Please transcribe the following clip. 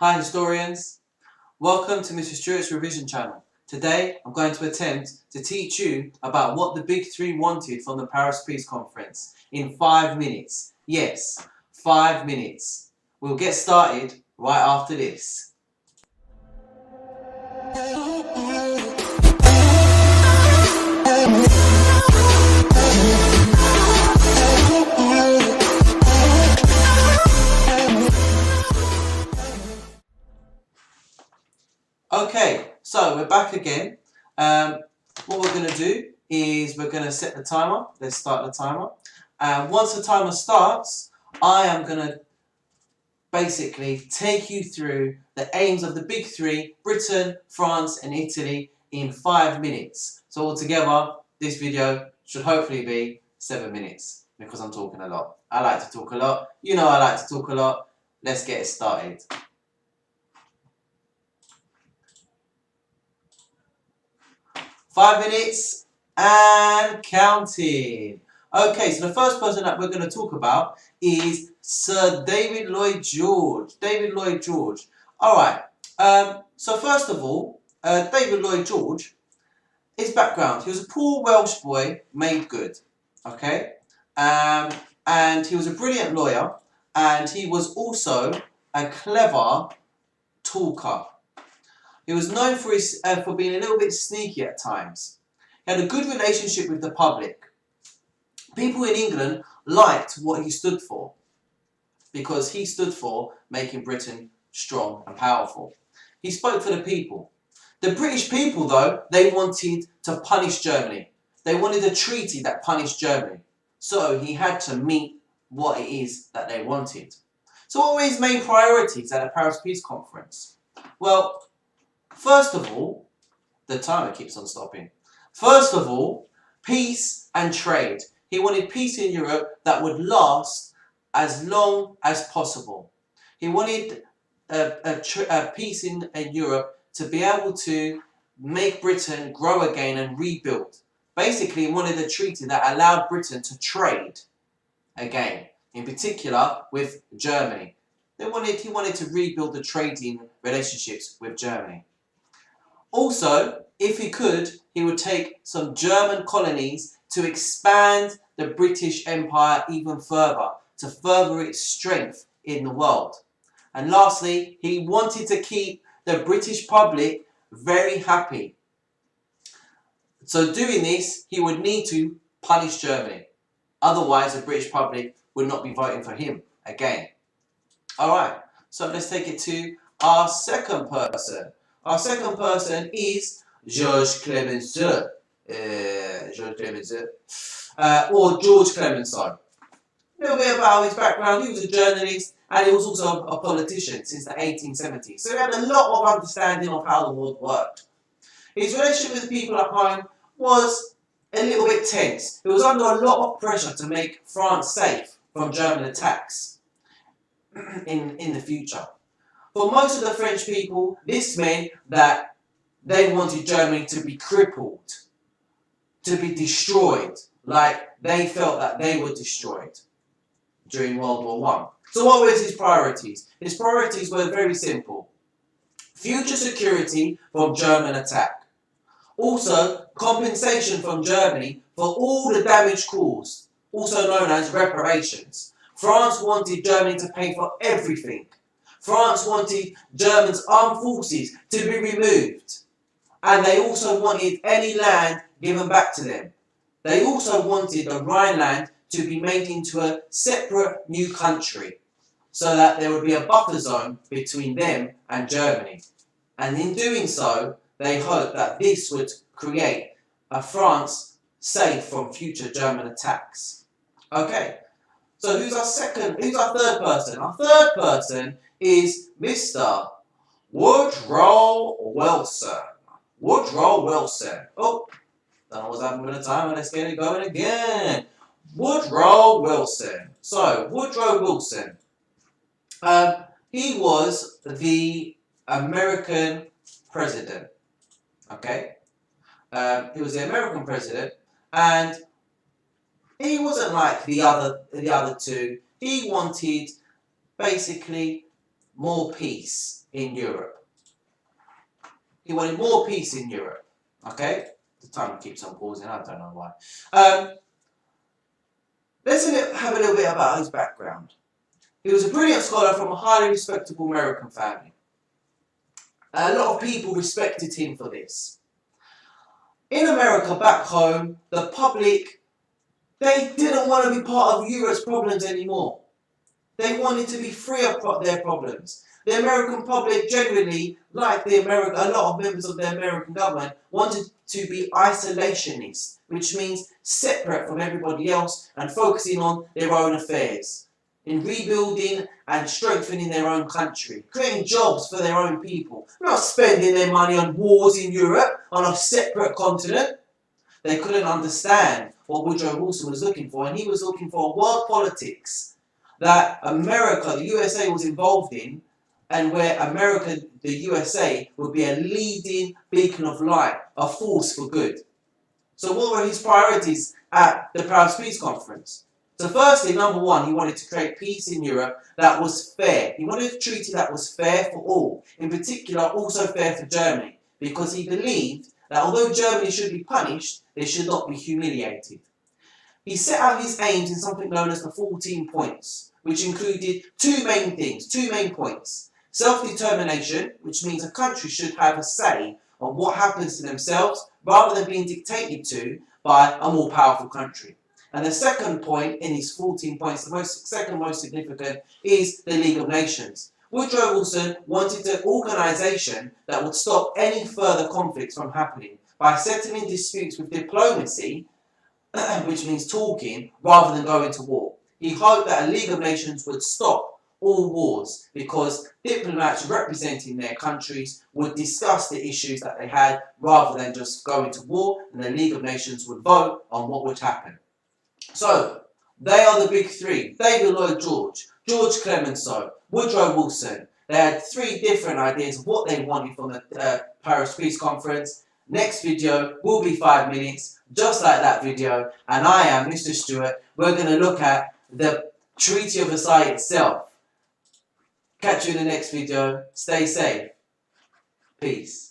Hi historians, welcome to Mr. Stewart's revision channel. Today I'm going to attempt to teach you about what the Big Three wanted from the Paris Peace Conference in 5 minutes. Yes, 5 minutes. We'll get started right after this. Okay, so we're back again. What we're going to do is we're going to set the timer. Let's start the timer. Once the timer starts, I am going to basically take you through the aims of the Big Three, Britain, France and Italy in 5 minutes. So altogether, this video should hopefully be 7 minutes because I'm talking a lot. I like to talk a lot. You know I like to talk a lot. Let's get it started. Five minutes and counting. Okay, so the first person that we're going to talk about is Sir David Lloyd George. David Lloyd George. Alright, so first of all, David Lloyd George, his background, he was a poor Welsh boy made good. Okay, and he was a brilliant lawyer, and he was also a clever talker. He was known for for being a little bit sneaky at times. He had a good relationship with the public. People in England liked what he stood for because he stood for making Britain strong and powerful. He spoke for the people. The British people, though, they wanted to punish Germany. They wanted a treaty that punished Germany. So he had to meet what it is that they wanted. So what were his main priorities at the Paris Peace Conference? Well, first of all, the timer keeps on stopping. First of all, peace and trade. He wanted peace in Europe that would last as long as possible. He wanted a peace in Europe to be able to make Britain grow again and rebuild. Basically, he wanted a treaty that allowed Britain to trade again, in particular with Germany. He wanted to rebuild the trading relationships with Germany. Also, if he could, he would take some German colonies to expand the British Empire even further, to further its strength in the world. And lastly, he wanted to keep the British public very happy. So doing this, he would need to punish Germany. Otherwise, the British public would not be voting for him again. Alright, so let's take it to our second person. Our second person is Georges Clemenceau. Or George Clemenceau. A little bit about his background. He was a journalist and he was also a politician since the 1870s. So he had a lot of understanding of how the world worked. His relationship with the people at home was a little bit tense. He was under a lot of pressure to make France safe from German attacks in the future. For most of the French people, this meant that they wanted Germany to be crippled, to be destroyed, like they felt that they were destroyed during World War I. So what were his priorities? His priorities were very simple. Future security from German attack. Also, compensation from Germany for all the damage caused, also known as reparations. France wanted Germany to pay for everything. France wanted Germans' armed forces to be removed. And they also wanted any land given back to them. They also wanted the Rhineland to be made into a separate new country so that there would be a buffer zone between them and Germany. And in doing so, they hoped that this would create a France safe from future German attacks. Okay, so who's our third person? Our third person is Mr. Woodrow Wilson. Woodrow Wilson. Oh, don't know what's happening with the timer. Let's get it going again. Woodrow Wilson. So, Woodrow Wilson. He was the American president. Okay? He was the American president, and he wasn't like the other two. He wanted basically more peace in Europe. He wanted more peace in Europe. Okay? The timer keeps on pausing, I don't know why. Let's have a little bit about his background. He was a brilliant scholar from a highly respectable American family. A lot of people respected him for this. In America, back home, the public, they didn't want to be part of Europe's problems anymore. They wanted to be free of their problems. The American public generally, like a lot of members of the American government, wanted to be isolationist, which means separate from everybody else and focusing on their own affairs, in rebuilding and strengthening their own country, creating jobs for their own people, not spending their money on wars in Europe, on a separate continent. They couldn't understand what Woodrow Wilson was looking for, and he was looking for a world politics that America, the USA, was involved in, and where America, the USA, would be a leading beacon of light, a force for good. So what were his priorities at the Paris Peace Conference? So firstly, number one, he wanted to create peace in Europe that was fair. He wanted a treaty that was fair for all, in particular also fair for Germany, because he believed that although Germany should be punished, they should not be humiliated. He set out his aims in something known as the 14 points, which included two main points. Self-determination, which means a country should have a say on what happens to themselves rather than being dictated to by a more powerful country. And the second point in his 14 points, the second most significant, is the League of Nations. Woodrow Wilson wanted an organisation that would stop any further conflicts from happening by settling disputes with diplomacy, which means talking, rather than going to war. He hoped that a League of Nations would stop all wars because diplomats representing their countries would discuss the issues that they had rather than just going to war, and the League of Nations would vote on what would happen. So, they are the big three. David Lloyd George, George Clemenceau, Woodrow Wilson. They had three different ideas of what they wanted from the Paris Peace Conference. Next video will be 5 minutes, just like that video. And I am Mr. Stewart. We're going to look at the Treaty of Versailles itself. Catch you in the next video. Stay safe. Peace.